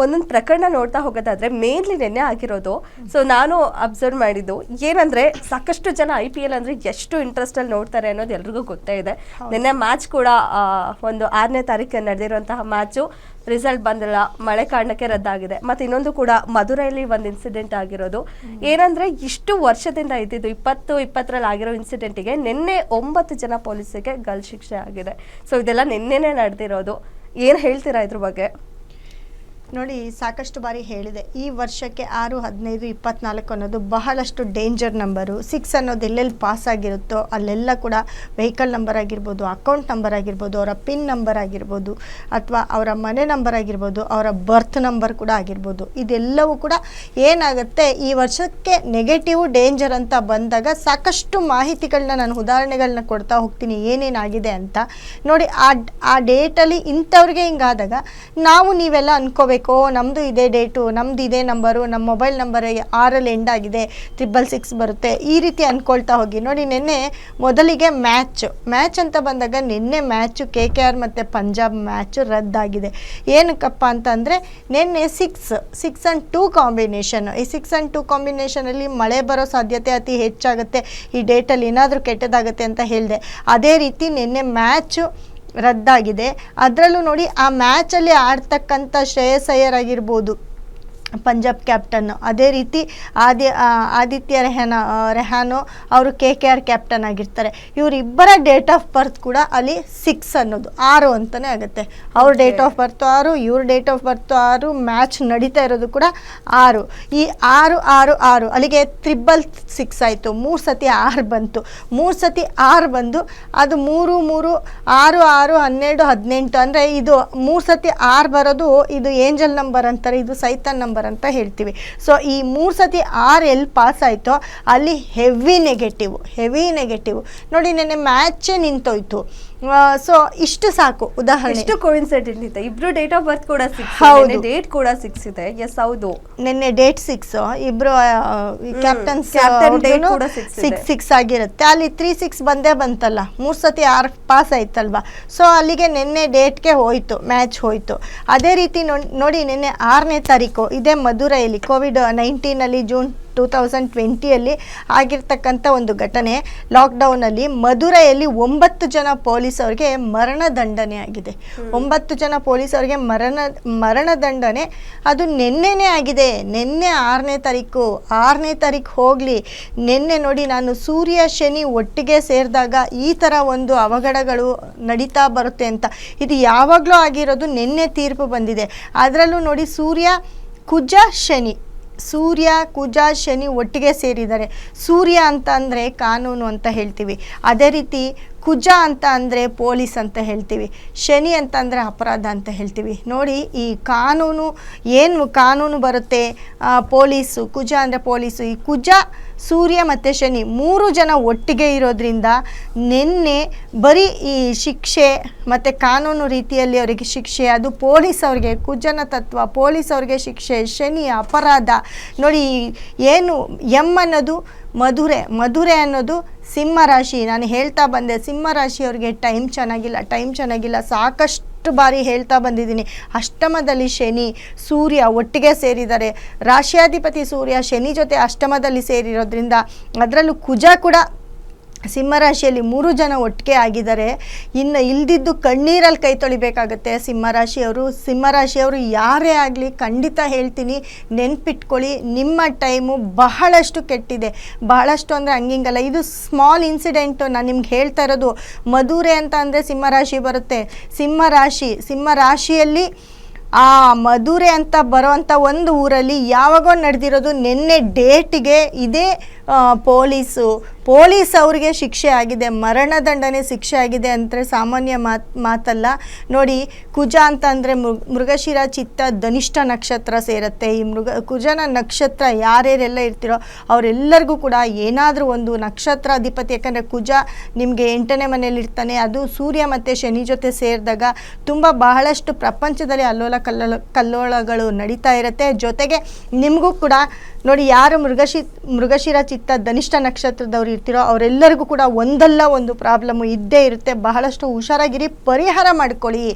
ಒಂದೊಂದು ಪ್ರಕರಣ ನೋಡ್ತಾ ಹೋಗೋದಾದ್ರೆ ಮೇನ್ಲಿ ನೆನ್ನೆ ಆಗಿರೋದು. ಸೊ ನಾನು ಅಬ್ಸರ್ವ್ ಮಾಡಿದ್ದು ಏನಂದ್ರೆ ಸಾಕಷ್ಟು ಜನ IPL ಅಂದ್ರೆ ಎಷ್ಟು ಇಂಟ್ರೆಸ್ಟ್ ಅಲ್ಲಿ ನೋಡ್ತಾರೆ ಅನ್ನೋದು ಎಲ್ರಿಗೂ ಗೊತ್ತೇ ಇದೆ. ನಿನ್ನೆ ಮ್ಯಾಚ್ ಕೂಡ ಒಂದು 6ನೇ ತಾರೀಕು ನಡೆದಿರುವಂತಹ ಮ್ಯಾಚು ರಿಸಲ್ಟ್ ಬಂದಿಲ್ಲ, ಮಳೆ ಕಾರಣಕ್ಕೆ ರದ್ದಾಗಿದೆ. ಮತ್ತೆ ಇನ್ನೊಂದು ಕೂಡ ಮಧುರೈಲಿ ಒಂದು ಇನ್ಸಿಡೆಂಟ್ ಆಗಿರೋದು. ಏನಂದ್ರೆ ಇಷ್ಟು ವರ್ಷದಿಂದ ಇದ್ದಿದ್ದು 2020ರಲ್ಲಿ ಆಗಿರೋ ಇನ್ಸಿಡೆಂಟಿಗೆ ನಿನ್ನೆ 9 ಜನ ಪೊಲೀಸರಿಗೆ ಗಲ್ ಶಿಕ್ಷೆ ಆಗಿದೆ. ಸೊ ಇದೆಲ್ಲ ನಿನ್ನೆನೆ ನಡೆದಿರೋದು. ಏನು ಹೇಳ್ತೀರಾ ಇದ್ರ ಬಗ್ಗೆ? ನೋಡಿ, ಸಾಕಷ್ಟು ಬಾರಿ ಹೇಳಿದೆ, ಈ ವರ್ಷಕ್ಕೆ 6, 15, 24 ಅನ್ನೋದು ಬಹಳಷ್ಟು ಡೇಂಜರ್ ನಂಬರು. 6 ಅನ್ನೋದು ಎಲ್ಲೆಲ್ಲಿ ಪಾಸ್ ಆಗಿರುತ್ತೋ ಅಲ್ಲೆಲ್ಲ ಕೂಡ ವೆಹಿಕಲ್ ನಂಬರ್ ಆಗಿರ್ಬೋದು, ಅಕೌಂಟ್ ನಂಬರ್ ಆಗಿರ್ಬೋದು, ಅವರ ಪಿನ್ ನಂಬರ್ ಆಗಿರ್ಬೋದು, ಅಥವಾ ಅವರ ಮನೆ ನಂಬರ್ ಆಗಿರ್ಬೋದು, ಅವರ ಬರ್ತ್ ನಂಬರ್ ಕೂಡ ಆಗಿರ್ಬೋದು. ಇದೆಲ್ಲವೂ ಕೂಡ ಏನಾಗುತ್ತೆ, ಈ ವರ್ಷಕ್ಕೆ ನೆಗೆಟಿವ್ ಡೇಂಜರ್ ಅಂತ ಬಂದಾಗ ಸಾಕಷ್ಟು ಮಾಹಿತಿಗಳನ್ನ ನಾನು ಉದಾಹರಣೆಗಳನ್ನ ಕೊಡ್ತಾ ಹೋಗ್ತೀನಿ ಏನೇನಾಗಿದೆ ಅಂತ. ನೋಡಿ, ಆ ಡೇಟಲ್ಲಿ ಇಂಥವ್ರಿಗೆ ಹಿಂಗಾದಾಗ ನಾವು ನೀವೆಲ್ಲ ಅನ್ಕೋಬೇಕು, ನಮ್ಮದು ಇದೇ ಡೇಟು, ನಮ್ಮದು ಇದೇ ನಂಬರು, ನಮ್ಮ ಮೊಬೈಲ್ ನಂಬರ್ 6ರಲ್ಲಿ ಎಂಡ್ ಆಗಿದೆ, 666 ಬರುತ್ತೆ, ಈ ರೀತಿ ಅಂದ್ಕೊಳ್ತಾ ಹೋಗಿ. ನೋಡಿ, ನಿನ್ನೆ ಮೊದಲಿಗೆ ಮ್ಯಾಚ್ ಅಂತ ಬಂದಾಗ ನಿನ್ನೆ ಮ್ಯಾಚು KKR ಮತ್ತು ಪಂಜಾಬ್ ಮ್ಯಾಚು ರದ್ದಾಗಿದೆ. ಏನಕ್ಕಪ್ಪ ಅಂತಂದರೆ ನಿನ್ನೆ 6 and 2 ಕಾಂಬಿನೇಷನ್. ಈ 6 and 2 ಕಾಂಬಿನೇಷನಲ್ಲಿ ಮಳೆ ಬರೋ ಸಾಧ್ಯತೆ ಅತಿ ಹೆಚ್ಚಾಗುತ್ತೆ, ಈ ಡೇಟಲ್ಲಿ ಏನಾದರೂ ಕೆಟ್ಟದಾಗುತ್ತೆ ಅಂತ ಹೇಳಿದೆ. ಅದೇ ರೀತಿ ನಿನ್ನೆ ಮ್ಯಾಚು ರದ್ದಾಗಿದೆ. ಅದರಲ್ಲೂ ನೋಡಿ, ಆ ಮ್ಯಾಚಲ್ಲಿ ಆಡ್ತಕ್ಕಂಥ ಶ್ರೇಯಸ್ ಅಯ್ಯರ್ ಆಗಿರ್ಬೋದು, ಪಂಜಾಬ್ ಕ್ಯಾಪ್ಟನ್ನು, ಅದೇ ರೀತಿ ಆದಿತ್ಯ ರೆಹಾನೋ ಅವರು KKR ಕ್ಯಾಪ್ಟನ್ ಆಗಿರ್ತಾರೆ. ಇವರಿಬ್ಬರ ಡೇಟ್ ಆಫ್ ಬರ್ತ್ ಕೂಡ ಅಲ್ಲಿ 6 ಅನ್ನೋದು 6 ಅಂತಲೇ ಆಗುತ್ತೆ. ಅವ್ರ ಡೇಟ್ ಆಫ್ ಬರ್ತ್ 6, ಇವ್ರ ಡೇಟ್ ಆಫ್ ಬರ್ತ್ 6, ಮ್ಯಾಚ್ ನಡೀತಾ ಇರೋದು ಕೂಡ 6. ಈ 6, 6, 6 ಅಲ್ಲಿಗೆ 666 ಆಯಿತು. 3 ಸತಿ 6 ಬಂತು. 3 ಸತಿ 6 ಬಂದು ಅದು 3, 3, 6, 6, 12, 18 ಅಂದರೆ ಇದು 3 ಸತಿ 6 ಬರೋದು ಇದು ಏಂಜಲ್ ನಂಬರ್ ಅಂತಾರೆ, ಇದು ಸೈತಾನ್ ನಂಬರ್ ಅಂತ ಹೇಳ್ತೀವಿ. ಸೊ ಈ 3 ಸತಿ 6 ಎಲ್ಲಿ ಪಾಸ್ ಆಯಿತೋ ಅಲ್ಲಿ ಹೆವಿ ನೆಗೆಟಿವ್. ನೋಡಿ, ನೆನ್ನೆ ಮ್ಯಾಚೇ ನಿಂತೋಯ್ತು. ಸೊ ಇಷ್ಟು ಸಾಕು ಉದಾಹರಣೆ. ಇಷ್ಟು ಕೋಇನ್ಸಿಡೆಂಟ್ ಇದೆ. ಇಬ್ರು ಡೇಟ್ ಆಫ್ ಬರ್ತ್ ಕೂಡ 6, ಡೇಟ್ ಕೂಡ 6 ಇದೆ. ಎಸ್, ಹೌದು, ನಿನ್ನೆ ಡೇಟ್ 6, ಇಬ್ರು ಕ್ಯಾಪ್ಟನ್ ಡೇಟ್ ಕೂಡ 6 ಆಗಿರುತ್ತೆ. ಅಲ್ಲಿ 36 ಬಂದೇ ಬಂತಲ್ಲ, 3 ಸತಿ 6 ಪಾಸ್ ಆಯ್ತಲ್ವಾ. ಸೊ ಅಲ್ಲಿಗೆ ನಿನ್ನೆ ಡೇಟ್ಗೆ ಹೋಯ್ತು, ಮ್ಯಾಚ್ ಹೋಯ್ತು. ಅದೇ ರೀತಿ ನೋಡಿ, ನಿನ್ನೆ 6ನೇ ತಾರೀಕು ಇದೇ ಮಧುರೈಲಿ COVID-19 ಜೂನ್ 2020 ಆಗಿರ್ತಕ್ಕಂಥ ಒಂದು ಘಟನೆ. ಲಾಕ್ಡೌನಲ್ಲಿ ಮಧುರೈಯಲ್ಲಿ 9 ಜನ ಪೊಲೀಸರಿಗೆ ಮರಣದಂಡನೆ ಆಗಿದೆ. 9 ಜನ ಪೊಲೀಸರಿಗೆ ಮರಣದಂಡನೆ ಅದು ನಿನ್ನೆನೇ ಆಗಿದೆ. ನಿನ್ನೆ 6ನೇ ತಾರೀಕು ಹೋಗಲಿ. ನಿನ್ನೆ ನೋಡಿ, ನಾನು ಸೂರ್ಯ ಶನಿ ಒಟ್ಟಿಗೆ ಸೇರಿದಾಗ ಈ ಥರ ಒಂದು ಅವಘಡಗಳು ನಡೀತಾ ಬರುತ್ತೆ ಅಂತ. ಇದು ಯಾವಾಗಲೂ ಆಗಿರೋದು, ನಿನ್ನೆ ತೀರ್ಪು ಬಂದಿದೆ. ಅದರಲ್ಲೂ ನೋಡಿ, ಸೂರ್ಯ ಕುಜ ಶನಿ ಒಟ್ಟಿಗೆ ಸೇರಿದ್ದಾರೆ. ಸೂರ್ಯ ಅಂತ ಅಂದರೆ ಕಾನೂನು ಅಂತ ಹೇಳ್ತೀವಿ, ಅದೇ ರೀತಿ ಕುಜ ಅಂತ ಅಂದರೆ ಪೊಲೀಸ್ ಅಂತ ಹೇಳ್ತೀವಿ, ಶನಿ ಅಂತ ಅಂದರೆ ಅಪರಾಧ ಅಂತ ಹೇಳ್ತೀವಿ. ನೋಡಿ, ಈ ಕಾನೂನು ಬರುತ್ತೆ, ಪೊಲೀಸು, ಕುಜ ಅಂದರೆ ಪೊಲೀಸು. ಈ ಕುಜ, ಸೂರ್ಯ ಮತ್ತು ಶನಿ 3 ಜನ ಒಟ್ಟಿಗೆ ಇರೋದ್ರಿಂದ ನಿನ್ನೆ ಬರೀ ಈ ಶಿಕ್ಷೆ ಮತ್ತು ಕಾನೂನು ರೀತಿಯಲ್ಲಿ ಅವರಿಗೆ ಶಿಕ್ಷೆ, ಅದು ಪೊಲೀಸ್ ಅವ್ರಿಗೆ, ಕುಜನ ತತ್ವ ಪೊಲೀಸ್ ಅವ್ರಿಗೆ ಶಿಕ್ಷೆ, ಶನಿ ಅಪರಾಧ. ನೋಡಿ, ಏನು ಎಮ್ ಅನ್ನೋದು ಮಧುರೆ ಅನ್ನೋದು ಸಿಂಹರಾಶಿ. ನಾನು ಹೇಳ್ತಾ ಬಂದೆ, ಸಿಂಹರಾಶಿಯವ್ರಿಗೆ ಟೈಮ್ ಚೆನ್ನಾಗಿಲ್ಲ. ಸಾಕಷ್ಟು ಬಾರಿ ಹೇಳ್ತಾ ಬಂದಿದ್ದೀನಿ. ಅಷ್ಟಮದಲ್ಲಿ ಶನಿ ಸೂರ್ಯ ಒಟ್ಟಿಗೆ ಸೇರಿದ್ದಾರೆ. ರಾಶಿಯಾಧಿಪತಿ ಸೂರ್ಯ ಶನಿ ಜೊತೆ ಅಷ್ಟಮದಲ್ಲಿ ಸೇರಿರೋದ್ರಿಂದ, ಅದರಲ್ಲೂ ಕುಜ ಕೂಡ ಸಿಂಹರಾಶಿಯಲ್ಲಿ 3 ಜನ ಒಟ್ಟಿಗೆ ಆಗಿದ್ದಾರೆ. ಇನ್ನು ಇಲ್ದಿದ್ದು ಕಣ್ಣೀರಲ್ಲಿ ಕೈ ತೊಳಿಬೇಕಾಗತ್ತೆ ಸಿಂಹರಾಶಿಯವರು ಯಾರೇ ಆಗಲಿ. ಖಂಡಿತ ಹೇಳ್ತೀನಿ, ನೆನ್ಪಿಟ್ಕೊಳ್ಳಿ, ನಿಮ್ಮ ಟೈಮು ಬಹಳಷ್ಟು ಕೆಟ್ಟಿದೆ. ಬಹಳಷ್ಟು ಅಂದರೆ ಹಂಗಿಂಗಲ್ಲ, ಇದು ಸ್ಮಾಲ್ ಇನ್ಸಿಡೆಂಟು. ನಾನು ನಿಮ್ಗೆ ಹೇಳ್ತಾ ಇರೋದು, ಮಧುರೆ ಅಂತ ಅಂದರೆ ಸಿಂಹರಾಶಿ ಬರುತ್ತೆ. ಸಿಂಹರಾಶಿಯಲ್ಲಿ ಆ ಮಧುರೆ ಅಂತ ಬರೋವಂಥ ಒಂದು ಊರಲ್ಲಿ ಯಾವಾಗೋ ನಡೆದಿರೋದು. ನಿನ್ನೆ ಡೇಟಿಗೆ ಇದೇ ಪೊಲೀಸ್ ಅವರಿಗೆ ಶಿಕ್ಷೆ ಆಗಿದೆ, ಮರಣದಂಡನೆ ಶಿಕ್ಷೆ ಆಗಿದೆ ಅಂದರೆ ಸಾಮಾನ್ಯ ಮಾತಲ್ಲ. ನೋಡಿ, ಕುಜ ಅಂತ ಅಂದರೆ ಮೃಗಶಿರ, ಚಿತ್ತ, ಧನಿಷ್ಠ ನಕ್ಷತ್ರ ಸೇರುತ್ತೆ. ಈ ಕುಜನ ನಕ್ಷತ್ರ ಯಾರ್ಯಾರೆಲ್ಲ ಇರ್ತಿರೋ ಅವರೆಲ್ಲರಿಗೂ ಕೂಡ ಏನಾದರೂ ಒಂದು ನಕ್ಷತ್ರ ಅಧಿಪತಿ. ಯಾಕಂದರೆ ಕುಜ ನಿಮಗೆ 8ನೇ ಮನೆಯಲ್ಲಿ ಇರ್ತಾನೆ. ಅದು ಸೂರ್ಯ ಮತ್ತು ಶನಿ ಜೊತೆ ಸೇರಿದಾಗ ಬಹಳಷ್ಟು ಪ್ರಪಂಚದಲ್ಲಿ ಕಲ್ಲೋಳಗಳು ನಡೀತಾ ಇರುತ್ತೆ. ಜೊತೆಗೆ ನಿಮಗೂ ಕೂಡ ನೋಡಿ, ಯಾರು ಮೃಗಶಿರ, ಚಿತ್ತ, ಧನಿಷ್ಠ ನಕ್ಷತ್ರದವ್ರು ಇರ್ತಿರೋ ಅವರೆಲ್ಲರಿಗೂ ಕೂಡ ಒಂದಲ್ಲ ಒಂದು ಪ್ರಾಬ್ಲಮ್ಮು ಇದ್ದೇ ಇರುತ್ತೆ. ಬಹಳಷ್ಟು ಹುಷಾರಾಗಿರಿ, ಪರಿಹಾರ ಮಾಡ್ಕೊಳ್ಳಿ.